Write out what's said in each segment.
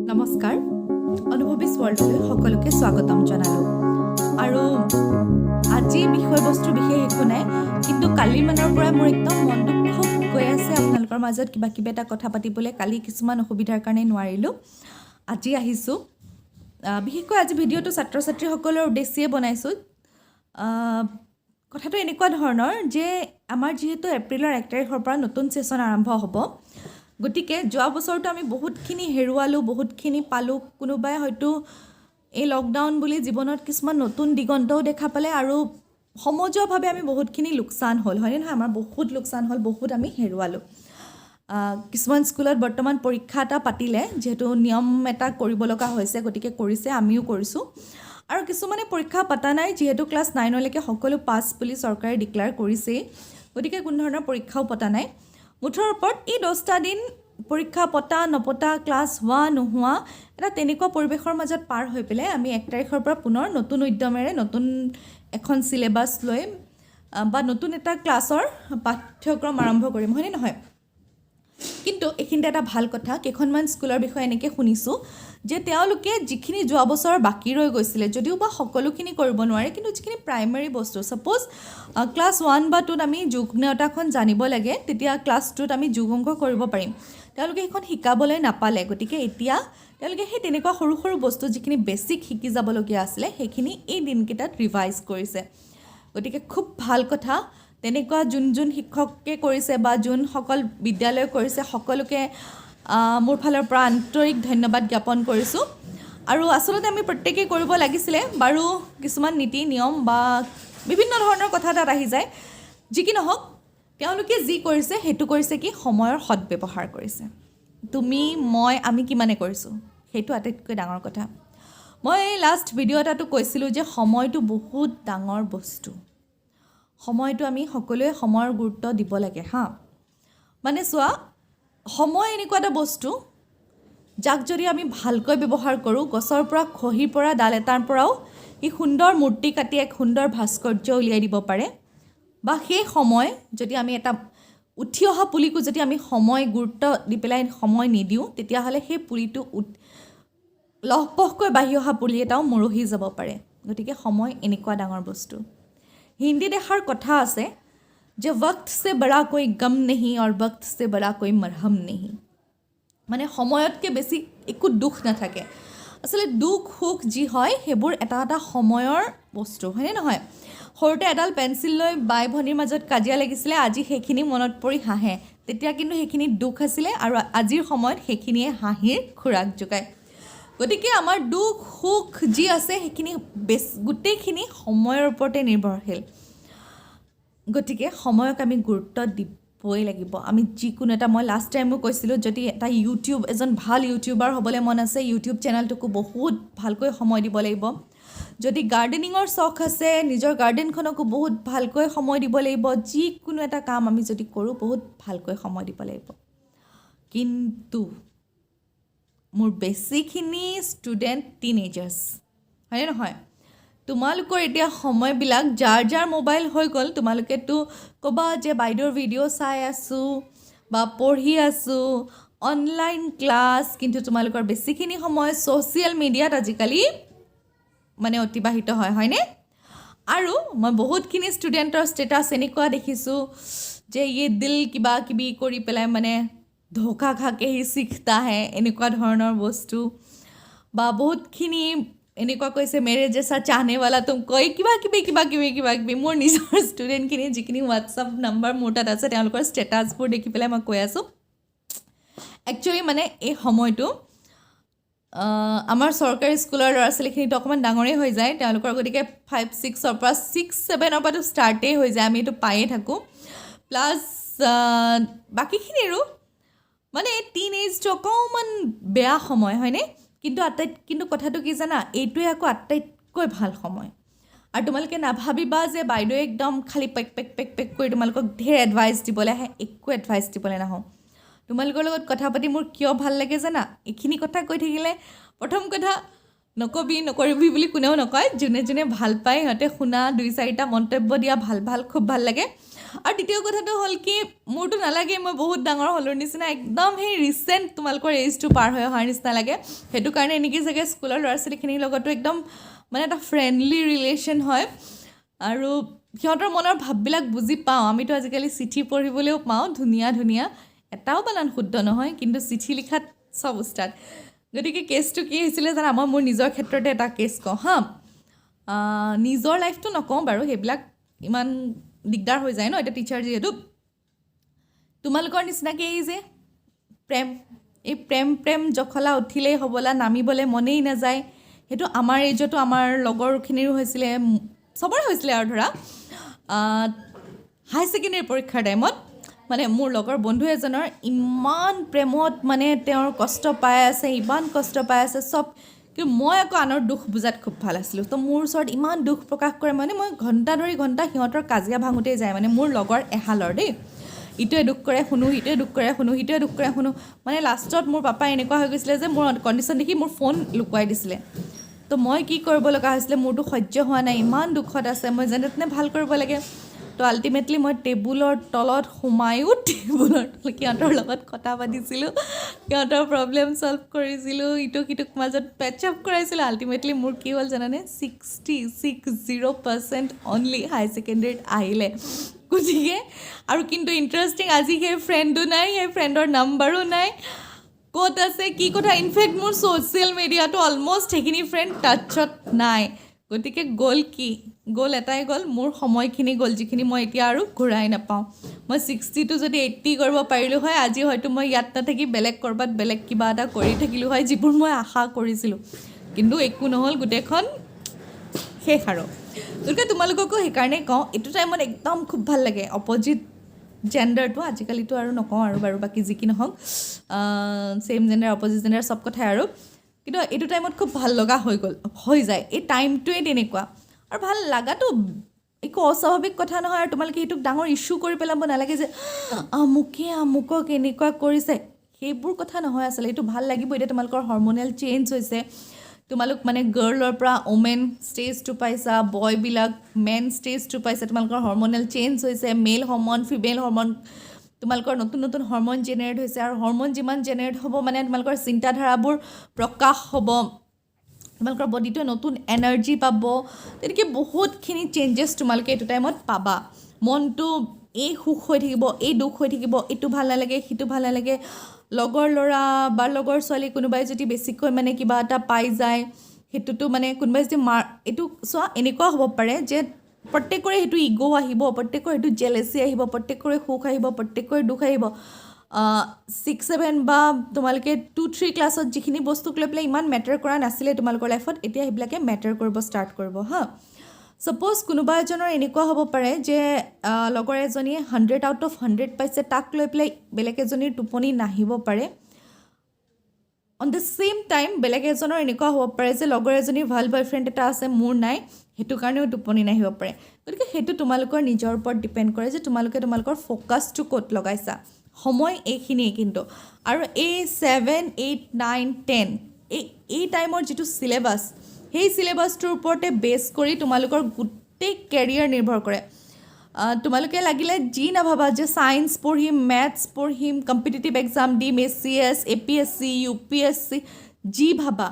নমস্কাৰ অনুভৱিছ ৱৰ্ল্ডলৈ সকলোকে স্বাগতম জনালোঁ আৰু আজি বিষয়বস্তু বিশেষ একো নাই কিন্তু কালি মানৰ পৰা মোৰ একদম মনটো খুব গৈ আছে আপোনালোকৰ মাজত কিবা এটা কথা পাতিবলৈ কালি কিছুমান অসুবিধাৰ কাৰণে নোৱাৰিলোঁ আজি আহিছোঁ বিশেষকৈ আজি ভিডিঅ'টো ছাত্ৰ ছাত্ৰীসকলৰ উদ্দেশ্যে বনাইছোঁ কথাটো এনেকুৱা ধৰণৰ যে আমাৰ যেহেতু এপ্ৰিলৰ 1 তাৰিখৰ পৰা নতুন সেশন আৰম্ভ হ'ব গতিকে যোৱা বছৰটো আমি বহুতখিনি হেৰুৱালোঁ বহুতখিনি পালোঁ কোনোবাই হয়তো এই লকডাউন বুলি জীৱনত কিছুমান নতুন দিগন্তও দেখা পালে আৰু সমজুৱাভাৱে আমি বহুতখিনি লোকচান হ'ল হয়নে নহয় আমাৰ বহুত লোকচান হ'ল বহুত আমি হেৰুৱালোঁ কিছুমান স্কুলত বৰ্তমান পৰীক্ষা এটা পাতিলে যেহেতু নিয়ম এটা কৰিব লগা হৈছে গতিকে কৰিছে আমিও কৰিছোঁ আৰু কিছুমানে পৰীক্ষা পাতা নাই যেহেতু ক্লাছ 9 লৈকে সকলো পাছ বুলি চৰকাৰে ডিক্লেয়াৰ কৰিছে গতিকে কোনো ধৰণৰ পৰীক্ষাও পতা নাই মুঠৰ ওপৰত এই 10টা দিন পৰীক্ষা পতা নপতা ক্লাছ হোৱা নোহোৱা এটা তেনেকুৱা পৰিৱেশৰ মাজত পাৰ হৈ পেলাই আমি 1 তাৰিখৰ পৰা পুনৰ নতুন উদ্যমেৰে নতুন এখন সিলেবাস লৈ বা নতুন এটা ক্লাছৰ পাঠ্যক্ৰম আৰম্ভ কৰিম হয়নে নহয় কিন্তু এইখিনিতে এটা ভাল কথা কেইখনমান স্কুলৰ বিষয়ে এনেকৈ শুনিছোঁ যে তেওঁলোকে যিখিনি যোৱা বছৰ বাকী ৰৈ গৈছিলে যদিও বা সকলোখিনি কৰিব নোৱাৰে কিন্তু যিখিনি প্ৰাইমাৰী বস্তু সাপোজ ক্লাছ 1 বা 2ত আমি যুগ্মতাখন জানিব লাগে তেতিয়া ক্লাছ 2ত আমি যোগ অংক কৰিব পাৰিম তেওঁলোকে সেইখন শিকাবলৈ নাপালে গতিকে এতিয়া তেওঁলোকে সেই তেনেকুৱা সৰু সৰু বস্তু যিখিনি বেছিক শিকি যাবলগীয়া আছিলে সেইখিনি এই দিনকেইটাত ৰিভাইজ কৰিছে গতিকে খুব ভাল কথা তেনেকুৱা যোন শিক্ষকে কৰিছে বা যোনসকল বিদ্যালয় কৰিছে সকলোকে মোৰ ফালৰ পৰা আন্তৰিক ধন্যবাদ জ্ঞাপন কৰিছোঁ আৰু আচলতে আমি প্ৰত্যেকেই কৰিব লাগিছিলে বাৰু কিছুমান নীতি নিয়ম বা বিভিন্ন ধৰণৰ কথা তাত আহি যায় যি কি নহওক তেওঁলোকে যি কৰিছে সেইটো কৰিছে কি সময়ৰ সদ্ব্যৱহাৰ কৰিছে তুমি মই আমি কিমানে কৰিছোঁ সেইটো আটাইতকৈ ডাঙৰ কথা মই লাষ্ট ভিডিঅ' এটাতো কৈছিলোঁ যে সময়টো বহুত ডাঙৰ বস্তু সময়টো আমি সকলোৱে সময়ৰ গুৰুত্ব দিব লাগে হা মানে চোৱা সময় এনেকুৱা এটা বস্তু যাক যদি আমি ভালকৈ ব্যৱহাৰ কৰোঁ গছৰ পৰা খহিৰ পৰা ডাল এটাৰ পৰাও ই সুন্দৰ মূৰ্তি কাটি এক সুন্দৰ ভাস্কৰ্য উলিয়াই দিব পাৰে বা সেই সময় যদি আমি এটা উঠি অহা পুলিকো যদি আমি সময় গুৰুত্ব দি পেলাই সময় নিদিওঁ তেতিয়াহ'লে সেই পুলিটো লহপহকৈ বাঢ়ি অহা পুলি এটাও মৰহি যাব পাৰে গতিকে সময় এনেকুৱা ডাঙৰ বস্তু হিন্দীত এষাৰ কথা আছে যে वक्त से बड़ा कोई गम नहीं और वक्त से बड़ा कोई मरहम नहीं মানে সময়তকৈ বেছি একো দুখ নাথাকে আচলতে দুখ সুখ যি হয় সেইবোৰ এটা এটা সময়ৰ বস্তু হয়নে নহয় সৰুতে এডাল পেঞ্চিল লৈ বাই ভনীৰ মাজত কাজিয়া লাগিছিলে আজি সেইখিনি মনত পৰি হাঁহে তেতিয়া কিন্তু সেইখিনি দুখ আছিলে আৰু আজিৰ সময়ত সেইখিনিয়ে হাঁহিৰ খোৰাক যোগায় গতিকে আমাৰ দুখ সুখ যি আছে সেইখিনি গোটেইখিনি সময়ৰ ওপৰতে নিৰ্ভৰশীল গতিকে সময়ক আমি গুৰুত্ব দিবই লাগিব আমি যিকোনো এটা মই লাষ্ট টাইমো কৈছিলোঁ যদি এটা এজন ভাল ইউটিউবাৰ হ'বলৈ মন আছে ইউটিউব চেনেলটোকো বহুত ভালকৈ সময় দিব লাগিব যদি গাৰ্ডেনিঙৰ চখ আছে নিজৰ গাৰ্ডেনখনকো বহুত ভালকৈ সময় দিব লাগিব যিকোনো এটা কাম আমি যদি কৰোঁ বহুত ভালকৈ সময় দিব লাগিব কিন্তু মোৰ বেছিখিনি ষ্টুডেণ্ট টিনেজাৰ্ছ হয়নে নহয় তোমালোকৰ এতিয়া সময়বিলাক যাৰ মোবাইল হৈ গ'ল তোমালোকেতো ক'বা যে বাইদেউৰ ভিডিঅ' চাই আছোঁ বা পঢ়ি আছোঁ অনলাইন ক্লাছ কিন্তু তোমালোকৰ বেছিখিনি সময় ছ'চিয়েল মিডিয়াত আজিকালি মানে অতিবাহিত হয়নে আৰু মই বহুতখিনি ষ্টুডেণ্টৰ ষ্টেটাছ এনেকুৱা দেখিছোঁ যে দিল কিবা কিবি কৰি পেলাই মানে ধোকা খাকে হি শিখতা হে এনেকুৱা ধৰণৰ বস্তু বা বহুতখিনি এনেকুৱা কৈছে মেৰে জেচা চাহনে ৱালা তুম কৈ কিবা কিবি মোৰ নিজৰ ষ্টুডেণ্টখিনি যিখিনি হোৱাটছআপ নাম্বাৰ মোৰ তাত আছে তেওঁলোকৰ ষ্টেটাছবোৰ দেখি পেলাই মই কৈ আছোঁ একচুৱেলি মানে এই সময়টো আমাৰ চৰকাৰী স্কুলৰ ল'ৰা ছোৱালীখিনিতো অকণমান ডাঙৰেই হৈ যায় তেওঁলোকৰ গতিকে 5-6ৰ পৰা 6-7ৰ পৰাতো ষ্টাৰ্টেই হৈ যায় আমি এইটো পায়ে থাকোঁ প্লাছ বাকীখিনিৰো মানে টিনেজটো অকণমান বেয়া সময় হয়নে কিন্তু কথাটো কি জানা এইটোৱে আকৌ আটাইতকৈ ভাল সময় আৰু তোমালোকে নাভাবিবা যে বাইদেৱে একদম খালি পেক কৰি তোমালোকক ঢেৰ এডভাইচ দিবলৈ আহে একো এডভাইচ দিবলৈ নাহোঁ তোমালোকৰ লগত কথা পাতি মোৰ কিয় ভাল লাগে জানা এইখিনি কথা কৈ থাকিলে প্ৰথম কথা নকৰিবি বুলি কোনেও নকয় যোনে ভাল পায় সিহঁতে শুনা 2-4টা মন্তব্য দিয়া ভাল খুব ভাল লাগে আৰু দ্বিতীয় কথাটো হ'ল কি মোৰতো নালাগে মই বহুত ডাঙৰ হ'লোৰ নিচিনা একদম সেই ৰিচেণ্ট তোমালোকৰ এইজটো পাৰ হৈ অহাৰ নিচিনা লাগে সেইটো কাৰণে নেকি চাগে স্কুলৰ ল'ৰা ছোৱালীখিনিৰ লগতো একদম মানে এটা ফ্ৰেণ্ডলি ৰিলেশ্যন হয় আৰু সিহঁতৰ মনৰ ভাৱবিলাক বুজি পাওঁ আমিতো আজিকালি চিঠি পঢ়িবলৈও পাওঁ ধুনীয়া ধুনীয়া এটাও বানান শুদ্ধ নহয় কিন্তু চিঠি লিখাত চব উস্তাদ গতিকে কেছটো কি হৈছিলে জানা মই মোৰ নিজৰ ক্ষেত্ৰতে এটা কেছ কওঁ হা নিজৰ লাইফটো নকওঁ বাৰু সেইবিলাক ইমান দিগদাৰ হৈ যায় ন এতিয়া টিচাৰ যিহেতু তোমালোকৰ নিচিনাকৈ এই যে প্ৰেম জখলা উঠিলেই হ'বলা নামিবলৈ মনেই নাযায় সেইটো আমাৰ এইজতো আমাৰ লগৰখিনিৰো হৈছিলে চবৰে হৈছিলে আৰু ধৰা হাই ছেকেণ্ডেৰী পৰীক্ষাৰ টাইমত মানে মোৰ লগৰ বন্ধু এজনৰ ইমান প্ৰেমত মানে তেওঁৰ কষ্ট পাই আছে ইমান কষ্ট পাই আছে চব কিন্তু মই আকৌ আনৰ দুখ বুজাত খুব ভাল আছিলোঁ তো মোৰ ওচৰত ইমান দুখ প্ৰকাশ কৰে মানে মই ঘণ্টা ধৰি ঘণ্টা সিহঁতৰ কাজিয়া ভাঙোতেই যায় মানে মোৰ লগৰ এহালৰ দেই ইটোৱে দুখ কৰে শুনো সিটোৱে দুখ কৰে শুনো সিটোৱে দুখ কৰে শুনো মানে লাষ্টত মোৰ পাপাই এনেকুৱা হৈ গৈছিলে যে মোৰ কণ্ডিশ্যন দেখি মোৰ ফোন লুকুৱাই দিছিলে তো মই কি কৰিব লগা হৈছিলে মোৰতো সহ্য হোৱা নাই ইমান দুখত আছে মই যেনে তেনে ভাল কৰিব লাগে তো আল্টিমেটলি মই টেবুলৰ তলত সোমায়ো টেবুলৰ তলত সিহঁতৰ লগত কথা পাতিছিলোঁ সিহঁতৰ প্ৰব্লেম ছল্ভ কৰিছিলোঁ ইটোক সিটোক মাজত পেচ আপ কৰাইছিলোঁ আল্টিমেটলি মোৰ কি হ'ল জানানে 66% অনলি হাই ছেকেণ্ডেৰীত আহিলে গতিকে আৰু কিন্তু ইণ্টাৰেষ্টিং আজি সেই ফ্ৰেণ্ডো নাই সেই ফ্ৰেণ্ডৰ নাম্বাৰো নাই ক'ত আছে কি কথা ইনফেক্ট মোৰ ছ'চিয়েল মিডিয়াটো অলমষ্ট সেইখিনি ফ্ৰেণ্ড টাচত নাই গতিকে গ'ল এটাই গ'ল মোৰ সময়খিনি গ'ল যিখিনি মই এতিয়া আৰু ঘূৰাই নাপাওঁ মই 60টো যদি 80 কৰিব পাৰিলোঁ হয় আজি হয়তো মই ইয়াত নাথাকি বেলেগ ক'ৰবাত বেলেগ কিবা এটা কৰি থাকিলোঁ হয় যিবোৰ মই আশা কৰিছিলোঁ কিন্তু একো নহ'ল গোটেইখন শেষ আৰু গতিকে তোমালোককো সেইকাৰণে কওঁ এইটো টাইমত একদম খুব ভাল লাগে অপজিট জেণ্ডাৰটো আজিকালিতো আৰু নকওঁ আৰু বাৰু বাকী যি কি নহওক ছেইম জেণ্ডাৰ অপজিট জেণ্ডাৰ চব কথাই আৰু কিন্তু এইটো টাইমত খুব ভাল লগা হৈ যায় এই টাইমটোৱে তেনেকুৱা আৰু ভাল লগাটো একো অস্বাভাৱিক কথা নহয় আৰু তোমালোকে সেইটোক ডাঙৰ ইছ্যু কৰি পেলাব নালাগে যে আমুকক এনেকুৱা কৰিছে সেইবোৰ কথা নহয় আচলতে এইটো ভাল লাগিব এতিয়া তোমালোকৰ হৰম'নেল চেঞ্জ হৈছে তোমালোক মানে গাৰ্লৰ পৰা ওমেন ষ্টেজটো পাইছা বয়বিলাক মেন ষ্টেজটো পাইছা তোমালোকৰ হৰম'নেল চেঞ্জ হৈছে মেল হৰম'ন ফিমেল হৰম'ন তোমালোকৰ নতুন নতুন হৰম'ন জেনেৰেট হৈছে আৰু হৰম'ন যিমান জেনেৰেট হ'ব মানে তোমালোকৰ চিন্তাধাৰাবোৰ প্ৰকাশ হ'ব তোমালোকৰ বডিটোৱে নতুন এনাৰ্জি পাব তেনেকৈ বহুতখিনি চেঞ্জেছ তোমালোকে এইটো টাইমত পাবা মনটো এই সুখ হৈ থাকিব এই দুখ হৈ থাকিব এইটো ভাল নালাগে সিটো ভাল নালাগে লগৰ ল'ৰা বা লগৰ ছোৱালী কোনোবাই যদি বেছিকৈ মানে কিবা এটা পাই যায় সেইটোতো মানে কোনোবাই যদি এইটো চোৱা এনেকুৱা হ'ব পাৰে যে প্ৰত্যেকৰে সেইটো ইগ' আহিব প্ৰত্যেকৰে সেইটো জেলেচি আহিব প্ৰত্যেকৰে সুখ আহিব প্ৰত্যেকৰে দুখ আহিব 6-7 বা তোমালোকে 2-3 ক্লাছত যিখিনি বস্তুক লৈ পেলাই ইমান মেটাৰ কৰা নাছিলে তোমালোকৰ লাইফত এতিয়া সেইবিলাকে মেটাৰ কৰিব ষ্টাৰ্ট কৰিব হা ছাপ'জ কোনোবা এজনৰ এনেকুৱা হ'ব পাৰে যে লগৰ এজনীয়ে 100/100 পাইছে তাক লৈ পেলাই বেলেগ এজনীৰ টোপনি নাহিব পাৰে অন দ্য ছেইম টাইম বেলেগ এজনৰ এনেকুৱা হ'ব পাৰে যে লগৰ এজনীৰ ভাল বয়ফ্ৰেণ্ড এটা আছে মোৰ নাই সেইটো কাৰণেও টোপনি নাহিব পাৰে গতিকে সেইটো তোমালোকৰ নিজৰ ওপৰত ডিপেণ্ড কৰে যে তোমালোকে তোমালোকৰ ফ'কাছটো ক'ত লগাইছা সময় এইখিনিয়ে কিন্তু আৰু এই 7, 8, 9, 10 এই টাইমৰ যিটো চিলেবাছ সেই চিলেবাছটোৰ ওপৰতে বেছ কৰি তোমালোকৰ গোটেই কেৰিয়াৰ নিৰ্ভৰ কৰে তোমালোকে লাগিলে যি নাভাবা যে ছায়েন্স পঢ়িম মেথছ পঢ়িম কম্পিটিটিভ এক্সাম দিম ACS APSC UPSC যি ভাবা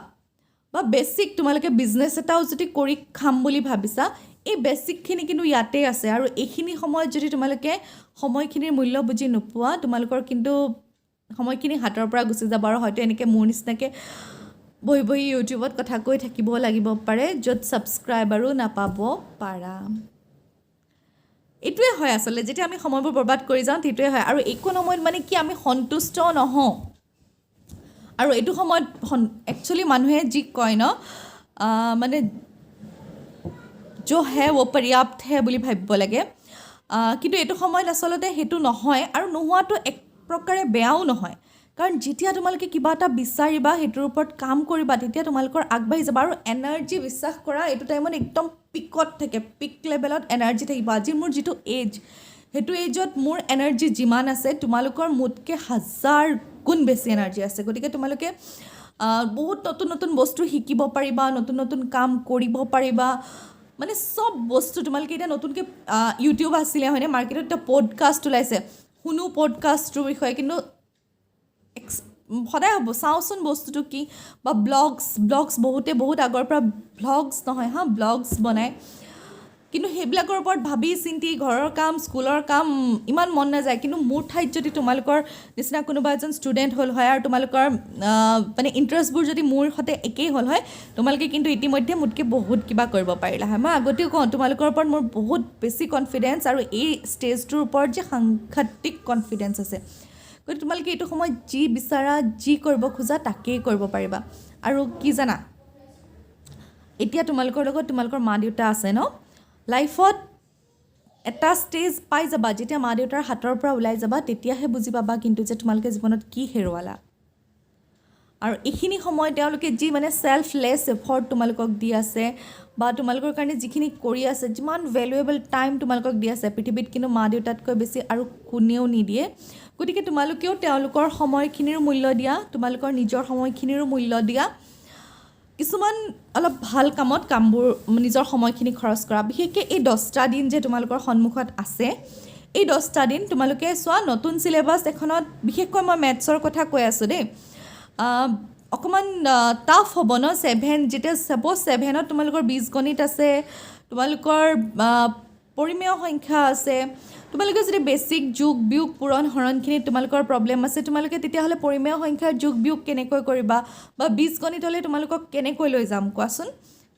বা বেছিক তোমালোকে বিজনেছ এটাও যদি কৰি খাম বুলি ভাবিছা এই বেছিকখিনি কিন্তু ইয়াতে আছে আৰু এইখিনি সময়ত যদি তোমালোকে সময়খিনিৰ মূল্য বুজি নোপোৱা তোমালোকৰ কিন্তু সময়খিনি হাতৰ পৰা গুচি যাব আৰু হয়তো এনেকৈ মোৰ নিচিনাকৈ বহি ইউটিউবত কথা কৈ থাকিব লাগিব পাৰে য'ত ছাবস্ক্ৰাইবাৰো নাপাব পাৰা এইটোৱে হয় আচলতে যেতিয়া আমি সময়বোৰ বৰবাদ কৰি যাওঁ সেইটোৱে হয় আৰু এইকণ সময়ত মানে কি আমি সন্তুষ্ট নহওঁ আৰু এইটো সময়ত একচুৱেলি মানুহে যি কয় ন মানে जो है वो पर्याप्त है বুলি ভাবিব লাগে কিন্তু এইটো সময়ত আচলতে সেইটো নহয় আৰু নোহোৱাটো এক প্ৰকাৰে বেয়াও নহয় কাৰণ যেতিয়া তোমালোকে কিবা এটা বিচাৰিবা সেইটোৰ ওপৰত কাম কৰিবা তেতিয়া তোমালোকৰ আগবাঢ়ি যাবা আৰু এনাৰ্জি বিশ্বাস কৰা এইটো টাইমত একদম পিকত থাকে পিক লেভেলত এনাৰ্জি থাকিব আজি মোৰ যিটো এজ সেইটো এজত মোৰ এনাৰ্জি যিমান আছে তোমালোকৰ মোতকৈ 1000 গুণ বেছি এনাৰ্জি আছে গতিকে তোমালোকে বহুত নতুন নতুন বস্তু শিকিব পাৰিবা নতুন নতুন কাম কৰিব পাৰিবা মানে চব বস্তু তোমালোকে এতিয়া নতুনকৈ ইউটিউব আছিলে হয়নে, মাৰ্কেটত এতিয়া পডকাষ্ট ওলাইছে, শুনো পডকাষ্টটোৰ বিষয়ে, কিন্তু সদায় হ'ব চাওঁচোন বস্তুটো কি, বা ব্লগছ বহুত আগৰ পৰা ভ্লগছ নহয় ব্লগছ বনায়, কিন্তু সেইবিলাকৰ ওপৰত ভাবি চিন্তি ঘৰৰ কাম স্কুলৰ কাম ইমান মন নাযায়। কিন্তু মোৰ ঠাইত যদি তোমালোকৰ নিচিনা কোনোবা এজন ষ্টুডেণ্ট হ'ল হয় আৰু তোমালোকৰ মানে ইণ্টাৰেষ্টবোৰ যদি মোৰ সৈতে একেই হ'ল হয়, তোমালোকে কিন্তু ইতিমধ্যে মোতকৈ বহুত কিবা কৰিব পাৰিলা হয়। মই আগতেও কওঁ তোমালোকৰ ওপৰত মোৰ বহুত বেছি কনফিডেঞ্চ, আৰু এই ষ্টেজটোৰ ওপৰত যে সাংঘাতিক কনফিডেঞ্চ আছে। গতিকে তোমালোকে এইটো সময়ত যি বিচাৰা যি কৰিব খোজা তাকেই কৰিব পাৰিবা। আৰু কি জানা, এতিয়া তোমালোকৰ লগত তোমালোকৰ মা দেউতা আছে ন, লাইফত এটা ষ্টেজ পাই যাবা যেতিয়া মা দেউতাৰ হাতৰ পৰা ওলাই যাবা, তেতিয়াহে বুজি পাবা কিন্তু যে তোমালোকে জীৱনত কি হেৰুৱালা। আৰু এইখিনি সময় তেওঁলোকে যি মানে ছেল্ফলেছ এফৰ্ট তোমালোকক দি আছে, বা তোমালোকৰ কাৰণে যিখিনি কৰি আছে, যিমান ভেলুৱেবল টাইম তোমালোকক দি আছে পৃথিৱীত, কিন্তু মা দেউতাতকৈ বেছি আৰু কোনেও নিদিয়ে। গতিকে তোমালোকেও তেওঁলোকৰ সময়খিনিৰ মূল্য দিয়া, তোমালোকৰ নিজৰ সময়খিনিৰো মূল্য দিয়া, কিছুমান অলপ ভাল কামবোৰ নিজৰ সময়খিনি খৰচ কৰা। বিশেষকৈ এই 10টা দিন যে তোমালোকৰ সন্মুখত আছে, এই 10টা দিন তোমালোকে চোৱা, নতুন চিলেবাছ এখনত, বিশেষকৈ মই মেথছৰ কথা কৈ আছোঁ দেই, অকণমান টাফ হ'ব ন। যেতিয়া ছাপ'জ 7ত তোমালোকৰ বীজগণিত আছে, তোমালোকৰ পৰিমেয় সংখ্যা আছে, তোমালোকে যদি বেছিক যোগ বিয়োগ পূৰণ হৰণখিনিত তোমালোকৰ প্ৰব্লেম আছে, তোমালোকে তেতিয়াহ'লে পৰিমেয় সংখ্যাৰ যোগ বিয়োগ কেনেকৈ কৰিবা, বা বীজগণিতলৈ তোমালোকক কেনেকৈ লৈ যাম কোৱাচোন।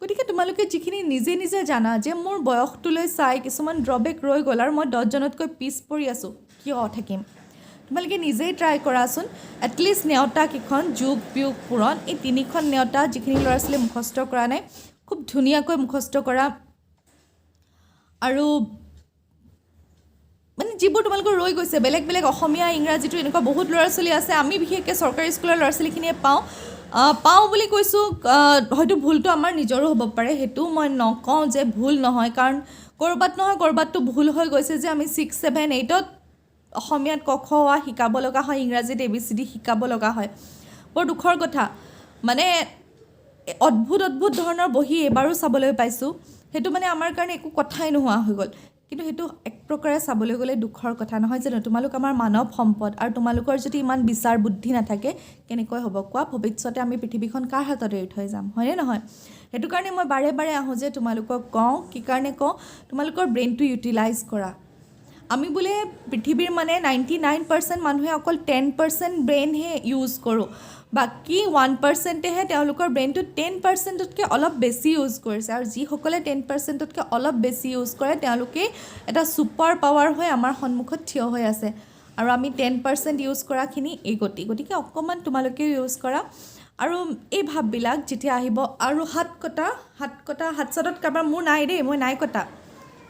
গতিকে তোমালোকে যিখিনি নিজে নিজে জানা যে মোৰ বয়সটোলৈ চাই কিছুমান ড্ৰবেক ৰৈ গ'ল আৰু মই 10জনতকৈ পিছ পৰি আছোঁ, কিয় থাকিম, তোমালোকে নিজেই ট্ৰাই কৰাচোন। এটলিষ্ট নেওতাকেইখন যোগ বিয়োগ পূৰণ, এই 3খন নেওতা যিখিনি ল'ৰা ছোৱালীয়ে মুখস্থ কৰা নাই, খুব ধুনীয়াকৈ মুখস্থ কৰা। আৰু মানে যিবোৰ তোমালোকৰ ৰৈ গৈছে, বেলেগ বেলেগ অসমীয়া ইংৰাজীটো এনেকুৱা বহুত ল'ৰা ছোৱালী আছে, আমি বিশেষকৈ চৰকাৰী স্কুলৰ ল'ৰা ছোৱালীখিনিয়ে পাওঁ বুলি কৈছোঁ। হয়তো ভুলটো আমাৰ নিজৰো হ'ব পাৰে, সেইটো মই নকওঁ যে ভুল নহয়, কাৰণ ক'ৰবাত নহয় ক'ৰবাততো ভুল হৈ গৈছে যে আমি 6, 7, 8ত অসমীয়াত ক খ অ শিকাব লগা হয়, ইংৰাজীত ABCD শিকাব লগা হয়। বৰ দুখৰ কথা, মানে অদ্ভুত ধৰণৰ বহি এবাৰো চাবলৈ পাইছোঁ, সেইটো মানে আমাৰ কাৰণে একো কথাই নোহোৱা হৈ গ'ল। কিন্তু সেইটো এক প্ৰকাৰে চাবলৈ গ'লে দুখৰ কথা নহয় জানো। তোমালোক আমাৰ মানৱ সম্পদ, আৰু তোমালোকৰ যদি ইমান বিচাৰ বুদ্ধি নাথাকে কেনেকৈ হ'ব কোৱা। ভৱিষ্যতে আমি পৃথিৱীখন কাৰ হাতত এৰি থৈ যাম, হয়নে নহয়। সেইটো কাৰণে মই বাৰে বাৰে আহোঁ যে তোমালোকক কওঁ, কি কাৰণে কওঁ, তোমালোকৰ ব্ৰেইনটো ইউটিলাইজ কৰা। আমি বোলে পৃথিৱীৰ মানে 99% মানুহে অকল 10% ব্ৰেইনহে ইউজ কৰোঁ, বাকী 1%হে তেওঁলোকৰ ব্ৰেইনটো 10%তকৈ অলপ বেছি ইউজ কৰিছে। আৰু যিসকলে 10%তকৈ অলপ বেছি ইউজ কৰে তেওঁলোকেই এটা ছুপাৰ পাৱাৰ হৈ আমাৰ সন্মুখত থিয় হৈ আছে, আৰু আমি 10% ইউজ কৰাখিনি এই গতিকে অকণমান তোমালোকেও ইউজ কৰা। আৰু এই ভাৱবিলাক যেতিয়া আহিব, আৰু হাত চাতত কাৰোবাৰ, মোৰ নাই দেই, মই নাই কটা,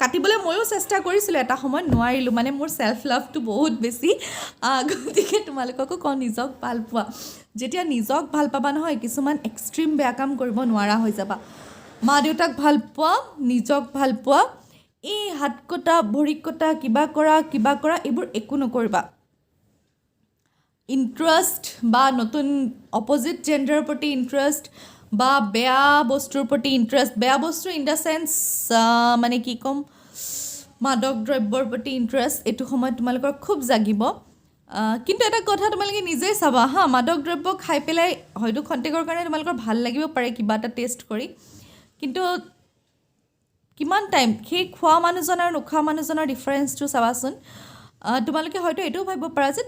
কাটিবলৈ ময়ো চেষ্টা কৰিছিলোঁ এটা সময়ত, নোৱাৰিলোঁ, মানে মোৰ ছেল্ফ লাভটো বহুত বেছি। গতিকে তোমালোককো কওঁ, নিজক ভাল পোৱা। যেতিয়া নিজক ভাল পাবা নহয়, কিছুমান এক্সট্ৰিম বেয়া কাম কৰিব নোৱাৰা হৈ যাবা। মা দেউতাক ভাল পোৱা, নিজক ভাল পোৱা, এই হাত কটা ভৰি কটা কিবা কৰা এইবোৰ একো নকৰিবা। ইণ্টাৰেষ্ট বা নতুন অপজিট জেণ্ডাৰৰ প্ৰতি ইণ্টাৰেষ্ট, বা বেয়া বস্তুৰ প্ৰতি ইণ্টাৰেষ্ট, বেয়া বস্তু ইন দ্য চেন্স মানে কি ক'ম, মাদক দ্ৰব্যৰ প্ৰতি ইণ্টাৰেষ্ট এইটো সময়ত তোমালোকৰ খুব জাগিব। কিন্তু এটা কথা তোমালোকে নিজেই চাবা মাদক দ্ৰব্য খাই পেলাই হয়তো খন্তেকৰ কাৰণে তোমালোকৰ ভাল লাগিব পাৰে কিবা এটা টেষ্ট কৰি, কিন্তু কিমান টাইম সেই খোৱা মানুহজন আৰু নোখোৱা মানুহজনৰ ডিফাৰেঞ্চটো চাবাচোন। তোমালোকে হয়তো এইটোও ভাবিব পাৰা যে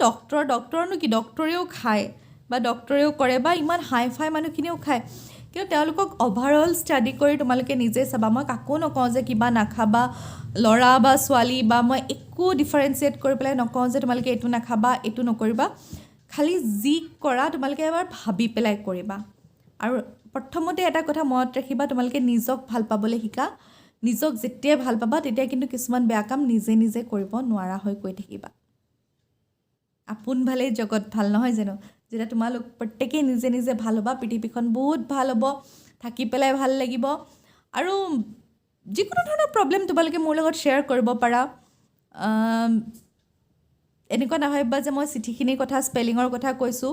ডক্টৰনো কি, ডক্টৰেও খায় বা ডক্টৰেও কৰে, বা ইমান হাই ফাই মানুহখিনিও খায়, কিন্তু তেওঁলোকক অভাৰঅল ষ্টাডি কৰি তোমালোকে নিজে চাবা। মই কাকো নকওঁ যে কিবা নাখাবা, ল'ৰা বা ছোৱালী, বা মই একো ডিফাৰেঞ্চিয়েট কৰি পেলাই নকওঁ যে তোমালোকে এইটো নাখাবা এইটো নকৰিবা। খালি যি কৰা তোমালোকে এবাৰ ভাবি পেলাই কৰিবা। আৰু প্ৰথমতে এটা কথা মনত ৰাখিবা, তোমালোকে নিজক ভাল পাবলৈ শিকা। নিজক যেতিয়াই ভাল পাবা তেতিয়া কিন্তু কিছুমান বেয়া কাম নিজে নিজে কৰিব নোৱাৰা হৈ গৈ থাকিবা। আপোন ভালেই জগত ভাল, নহয় জানো। যেতিয়া তোমালোক প্ৰত্যেকেই নিজে নিজে ভাল হ'বা, পৃথিৱীখন বহুত ভাল হ'ব, থাকি পেলাই ভাল লাগিব। আৰু যিকোনো ধৰণৰ প্ৰব্লেম তোমালোকে মোৰ লগত শ্বেয়াৰ কৰিব পাৰা। এনেকুৱা নাভাবিবা যে মই চিঠিখিনিৰ কথা, স্পেলিঙৰ কথা কৈছোঁ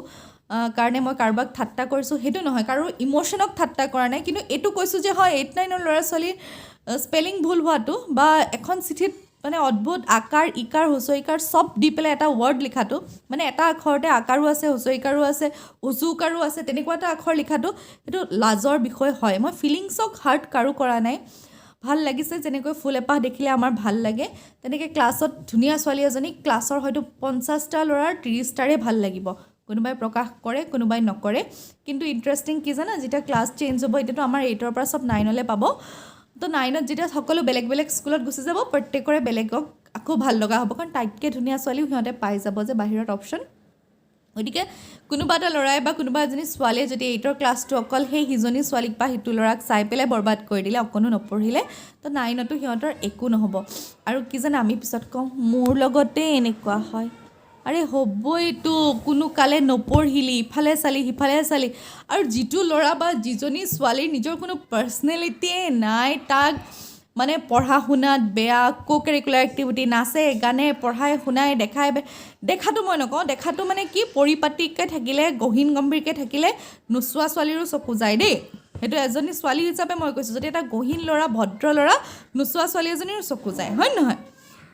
কাৰণে মই কাৰোবাক ঠাট্টা কৰিছোঁ, সেইটো নহয়। কাৰো ইম'শ্যনক ঠাট্টা কৰা নাই, কিন্তু এইটো কৈছোঁ যে হয় 8, 9ৰ ল'ৰা ছোৱালীৰ স্পেলিং ভুল হোৱাটো বা এখন চিঠিত মানে অদ্ভুত আকাৰ ইকাৰ হুঁচৰিকাৰ চব দি পেলাই এটা ৱৰ্ড লিখাটো, মানে এটা আখৰতে আকাৰো আছে হুঁচৰিকাৰো আছে উজুকাৰো আছে, তেনেকুৱা এটা আখৰ লিখাটো সেইটো লাজৰ বিষয় হয়। মই ফিলিংছক হাৰ্ট কাৰো কৰা নাই, ভাল লাগিছে। যেনেকৈ ফুল এপাহ দেখিলে আমাৰ ভাল লাগে, তেনেকৈ ক্লাছত ধুনীয়া ছোৱালী এজনী, ক্লাছৰ হয়তো 50টা ল'ৰাৰ 30টাৰে ভাল লাগিব। কোনোবাই প্ৰকাশ কৰে কোনোবাই নকৰে, কিন্তু ইণ্টাৰেষ্টিং কি জানা, যেতিয়া ক্লাছ চেঞ্জ হ'ব, এতিয়াতো আমাৰ 8ৰ পৰা চব 9লৈ পাব, তো 9ত যেতিয়া সকলো বেলেগ বেলেগ স্কুলত গুচি যাব, প্ৰত্যেকৰে বেলেগক আকৌ ভাল লগা হ'ব, কাৰণ তাইতকৈ ধুনীয়া ছোৱালীও সিহঁতে পাই যাব যে বাহিৰত অপশ্যন। গতিকে কোনোবা এটা ল'ৰাই বা কোনোবা এজনী ছোৱালীয়ে যদি 8ৰ ক্লাছটো অকল সেই সিজনী ছোৱালীক বা সিটো ল'ৰাক চাই পেলাই বৰবাদ কৰি দিলে, অকণো নপঢ়িলে, তো 9তো সিহঁতৰ একো নহ'ব। আৰু কি জানা, আমি পিছত কওঁ মোৰ লগতে এনেকুৱা হয়, আৰে হ'বইতো, কোনো কালে নপঢ়িলি, ইফালে চালি সিফালে চালি। আৰু যিটো ল'ৰা বা যিজনী ছোৱালীৰ নিজৰ কোনো পাৰ্চনেলিটিয়ে নাই, তাক মানে পঢ়া শুনাত বেয়া, কাৰিকুলাৰ এক্টিভিটি, নাচে গানে পঢ়াই শুনাই দেখাটো মই নকওঁ, দেখাটো মানে কি পৰিপাটিকৈ থাকিলে, গহীন গম্ভীৰকৈ থাকিলে নোচোৱা ছোৱালীৰো চকু যায় দেই, সেইটো এজনী ছোৱালী হিচাপে মই কৈছোঁ। যদি এটা গহীন ল'ৰা ভদ্ৰ ল'ৰা নোচোৱা ছোৱালী এজনীৰো চকু যায়, হয় নহয়?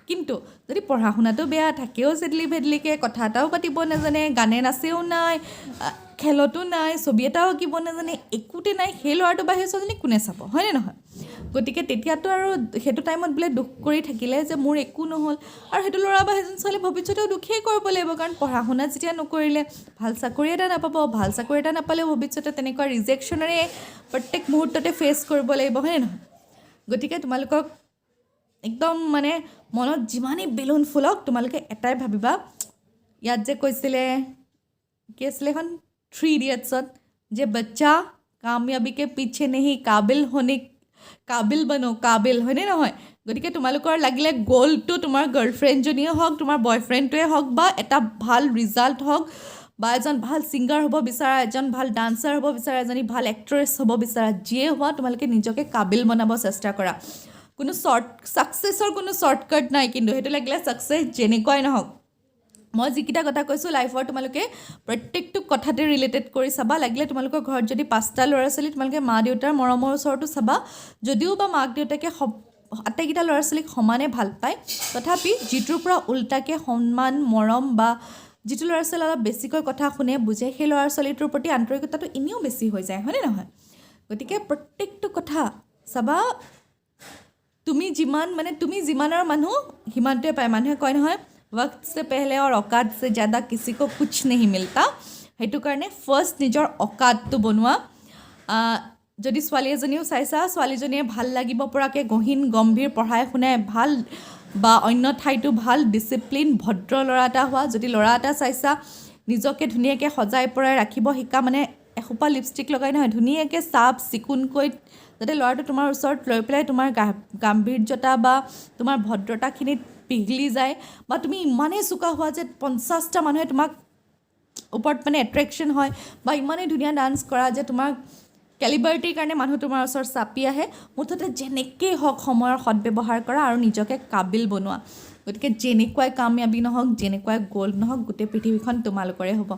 কিন্তু যদি পঢ়া শুনাটো বেয়া, থাকেও চেডলি ভেডলিকৈ, কথা এটাও পাতিব নাজানে, গানে নাচেও নাই, খেলতো নাই, ছবি এটাও আঁকিব নাজানে, একোতে নাই, সেই ল'ৰাটো বাহিৰ ছোৱালীজনী কোনে চাব, হয়নে নহয়? গতিকে তেতিয়াতো আৰু সেইটো টাইমত বোলে দুখ কৰি থাকিলে যে মোৰ একো নহ'ল, আৰু সেইটো ল'ৰা বা সেইজন ছোৱালী ভৱিষ্যতেও দুখেই কৰিব লাগিব, কাৰণ পঢ়া শুনা যেতিয়া নকৰিলে ভাল চাকৰি এটা নাপাব, ভাল চাকৰি এটা নাপালেও ভৱিষ্যতে তেনেকুৱা ৰিজেকশ্যনেৰে প্ৰত্যেক মুহূৰ্ততে ফেচ কৰিব লাগিব, হয়নে নহয়? গতিকে তোমালোকক একদম মানে মনত যিমানেই বেলুন ফুলক, তোমালোকে এটাই ভাবিবা, ইয়াত যে কৈছিলে কি আছিলে এখন 3 ইডিয়টছত, যে বাচ্চা কামিয়াবিকে পিছে নেহি কাবিল বনো, কাবিল, হয়নে নহয়? গতিকে তোমালোকৰ লাগিলে গ'লটো তোমাৰ গাৰ্লফ্ৰেণ্ডজনীয়ে হওক, তোমাৰ বয়ফ্ৰেণ্ডটোৱে হওক, বা এটা ভাল ৰিজাল্ট হওক, বা এজন ভাল ছিংগাৰ হ'ব বিচাৰা, এজন ভাল ডান্সাৰ হ'ব বিচাৰা, এজনী ভাল এক্ট্ৰেছ হ'ব বিচাৰা, যিয়ে হোৱা তোমালোকে নিজকে কাবিল বনাব চেষ্টা কৰা। কোনো ছাকচেছৰ কোনো শ্বৰ্টকাট নাই, কিন্তু সেইটো লাগিলে ছাকচেছ যেনেকুৱাই নহওক। মই যিকেইটা কথা কৈছোঁ লাইফৰ, তোমালোকে প্ৰত্যেকটো কথাতে ৰিলেটেড কৰি চাবা। লাগিলে তোমালোকৰ ঘৰত যদি 5টা ল'ৰা ছোৱালী, তোমালোকে মা দেউতাৰ মৰমৰ ওচৰতো চাবা, যদিও বা মাক দেউতাকে আটাইকেইটা ল'ৰা ছোৱালীক সমানে ভাল পায়, তথাপি যিটোৰ পৰা উল্টাকৈ সন্মান মৰম, বা যিটো ল'ৰা ছোৱালী অলপ বেছিকৈ কথা শুনে বুজে, সেই ল'ৰা ছোৱালীটোৰ প্ৰতি আন্তৰিকতাটো এনেও বেছি হৈ যায়, হয়নে নহয়? গতিকে প্ৰত্যেকটো কথা চাবা, তুমি যিমানৰ মানুহ সিমানটোৱে পায়। মানুহে কয় নহয়, वक्त से पहले और औकात से ज़्यादा किसी को कुछ नहीं मिलता। সেইটো কাৰণে ফাৰ্ষ্ট নিজৰ অকাতটো বনোৱা। যদি ছোৱালী এজনীও চাইছা, ছোৱালীজনীয়ে ভাল লাগিব পৰাকৈ গহীন গম্ভীৰ পঢ়াই শুনাই ভাল, বা অন্য ঠাইতো ভাল ডিচিপ্লিন ভদ্ৰ ল'ৰা এটা হোৱা। যদি ল'ৰা এটা চাইছা, নিজকে ধুনীয়াকৈ সজাই পৰাই ৰাখিব শিকা, মানে এসোপা লিপষ্টিক লগাই নহয়, ধুনীয়াকৈ চাফ চিকুণকৈ, যাতে ল'ৰাটো তোমাৰ ওচৰত লৈ পেলাই তোমাৰ গাম্ভীৰ্যতা বা তোমাৰ ভদ্ৰতাখিনিত পিঘলি যায়, বা তুমি ইমানেই চোকা হোৱা যে 50টা মানুহে তোমাক ওপৰত মানে এট্ৰেকশ্যন হয়, বা ইমানেই ধুনীয়া ডান্স কৰা যে তোমাৰ কেলিবাৰিটিৰ কাৰণে মানুহ তোমাৰ ওচৰত চাপি আহে। মুঠতে যেনেকেই হওক সময়ৰ সদব্যৱহাৰ কৰা আৰু নিজকে কাবিল বনোৱা। গতিকে যেনেকুৱাই কামিয়াবী নহওক, যেনেকুৱাই গ'ল নহওক, গোটেই পৃথিৱীখন তোমালোকৰে হ'ব।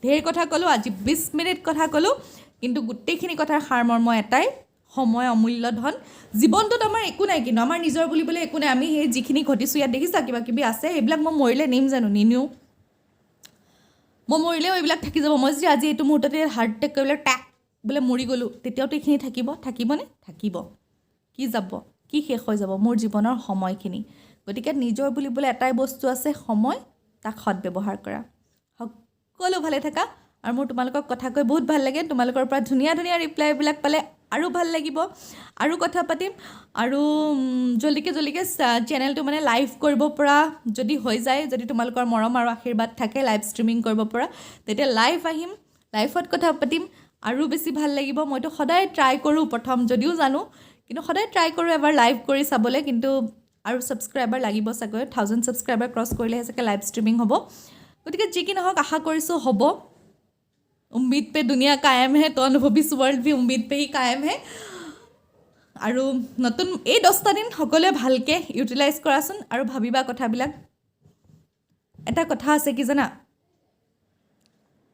ঢেৰ কথা ক'লোঁ, আজি 20 মিনিট কথা ক'লোঁ, কিন্তু গোটেইখিনি কথাৰ সাৰমৰ্ম এটাই, সময় অমূল্য ধন। জীৱনটোত আমাৰ একো নাই, কিন্তু আমাৰ নিজৰ বুলিবলৈ একো নাই। আমি সেই যিখিনি ঘটিছোঁ ইয়াত দেখিছা, কিবা কিবি আছে, সেইবিলাক মই মৰিলে নিম জানো? নিনিও। মই মৰিলেও এইবিলাক থাকি যাব। মই যদি আজি এইটো মুহূৰ্ততে হাৰ্ট এটেক কৰিবলৈ টাক বোলে মৰি গ'লোঁ, তেতিয়াওতো এইখিনি থাকিবনে? থাকিব। কি যাব? কি শেষ হৈ যাব? মোৰ জীৱনৰ সময়খিনি। গতিকে নিজৰ বুলিবলৈ এটাই বস্তু আছে, সময়, তাক সদব্যৱহাৰ কৰা। সকলো ভালে থাকা। আৰু মোৰ তোমালোকক কথা কৈ বহুত ভাল লাগে। তোমালোকৰ পৰা ধুনীয়া ধুনীয়া ৰিপ্লাইবিলাক পালে আৰু ভাল লাগিব, আৰু কথা পাতিম। আৰু জল্দিকৈ চেনেলটো মানে লাইভ কৰিব পৰা যদি হৈ যায়, যদি তোমালোকৰ মৰম আৰু আশীৰ্বাদ থাকে, লাইভ ষ্ট্ৰিমিং কৰিব পৰা, তেতিয়া লাইভ আহিম, লাইভত কথা পাতিম, আৰু বেছি ভাল লাগিব। মইতো সদায় ট্ৰাই কৰোঁ, প্ৰথম যদিও জানো, কিন্তু সদায় ট্ৰাই কৰোঁ এবাৰ লাইভ কৰি চাবলৈ। কিন্তু আৰু ছাবস্ক্ৰাইবাৰ লাগিব চাগৈ, 1000 ছাবস্ক্ৰাইবাৰ ক্ৰছ কৰিলেহে চাগে লাইভ ষ্ট্ৰিমিং হ'ব। গতিকে যি কি নহওক, আশা কৰিছোঁ হ'ব। উম্মীদ পে দুনিয়া কায়েম হে, তো অনুভৱিছ ৱৰ্ল্ড ভি উম্মীদ পে হি কায়েম হে। আৰু নতুন এই 10টা দিন সকলোৱে ভালকৈ ইউটিলাইজ কৰাচোন, আৰু ভাবিবা কথাবিলাক। এটা কথা আছে কি জানা,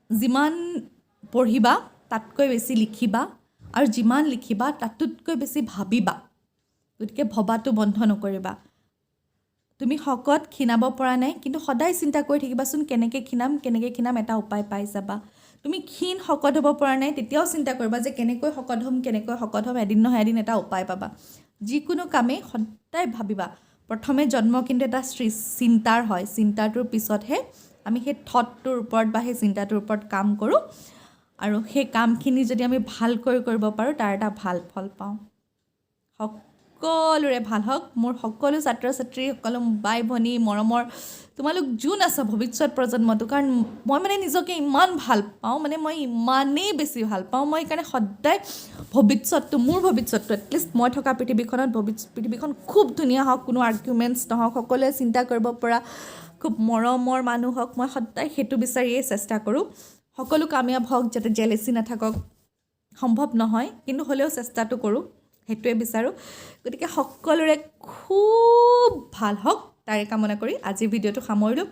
যিমান পঢ়িবা তাতকৈ বেছি লিখিবা, আৰু যিমান লিখিবা তাতোতকৈ বেছি ভাবিবা। গতিকে ভবাটো বন্ধ নকৰিবা তুমি শকত ক্ষীণাব পৰা নাই কিন্তু সদায় চিন্তা কৰি থাকিবাচোন কেনেকৈ ক্ষীণাম এটা উপায় পাই যাবা তুমি ক্ষীণ শকত হ'ব পৰা নাই তেতিয়াও চিন্তা কৰিবা যে কেনেকৈ শকত হ'ম এদিন নহয় এদিন এটা উপায় পাবা যিকোনো কামেই সদায় ভাবিবা প্ৰথমে জন্ম কিন্তু এটা চিন্তাৰ হয় চিন্তাটোৰ পিছতহে আমি সেই থটটোৰ ওপৰত বা সেই চিন্তাটোৰ ওপৰত কাম কৰোঁ আৰু সেই কামখিনি যদি আমি ভালকৈ কৰিব পাৰোঁ তাৰ এটা ভাল ফল পাওঁ সকলোৰে ভাল হওক মোৰ সকলো ছাত্ৰ ছাত্ৰী সকলো বাই ভনী মৰমৰ তোমালোক যোন আছে ভৱিষ্যত প্ৰজন্মটো কাৰণ মই মানে নিজকে ইমান ভাল পাওঁ মানে মই ইমানেই বেছি ভাল পাওঁ মই সেইকাৰণে সদায় মোৰ ভৱিষ্যতটো এটলিষ্ট মই থকা পৃথিৱীখনত পৃথিৱীখন খুব ধুনীয়া হওক কোনো আৰ্গুমেণ্টছ নহওক সকলোৱে চিন্তা কৰিব পৰা খুব মৰমৰ মানুহ হওক মই সদায় সেইটো বিচাৰিয়েই চেষ্টা কৰোঁ সকলো কামিয়াব হওক যাতে জেলেচি নাথাকক সম্ভৱ নহয় কিন্তু হ'লেও চেষ্টাটো কৰোঁ সেইটোৱে বিচাৰোঁ গতিকে সকলোৰে খুব ভাল হওক তাৰে কামনা কৰি আজি ভিডিঅ'টো সামৰিলোঁ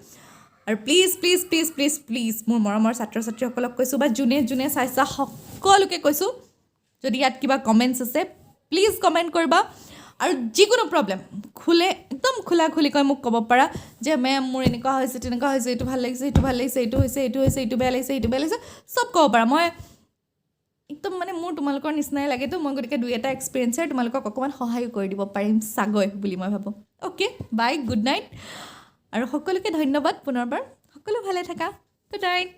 আৰু প্লিজ মোৰ মৰমৰ ছাত্ৰ ছাত্ৰীসকলক কৈছোঁ বা যোনে চাইছা সকলোকে কৈছোঁ যদি ইয়াত কিবা কমেণ্টছ আছে প্লিজ কমেণ্ট কৰিবা আৰু যিকোনো প্ৰব্লেম একদম খোলাখুলিকৈ মোক ক'ব পাৰা যে মেম মোৰ এনেকুৱা হৈছে তেনেকুৱা হৈছে এইটো ভাল লাগিছে এইটো ভাল লাগিছে এইটো হৈছে এইটো বেয়া লাগিছে চব ক'ব পাৰা মই একদম মানে মোৰ তোমালোকৰ নিচিনাই লাগেতো মই গতিকে দুই এটা এক্সপিৰিয়েঞ্চৰ তোমালোকক অকণমান সহায় কৰি দিব পাৰিম চাগৈ বুলি মই ভাবোঁ অ'কে বাই গুড নাইট আৰু সকলোকে ধন্যবাদ পুনৰবাৰ সকলো ভালে থাকা গুড নাইট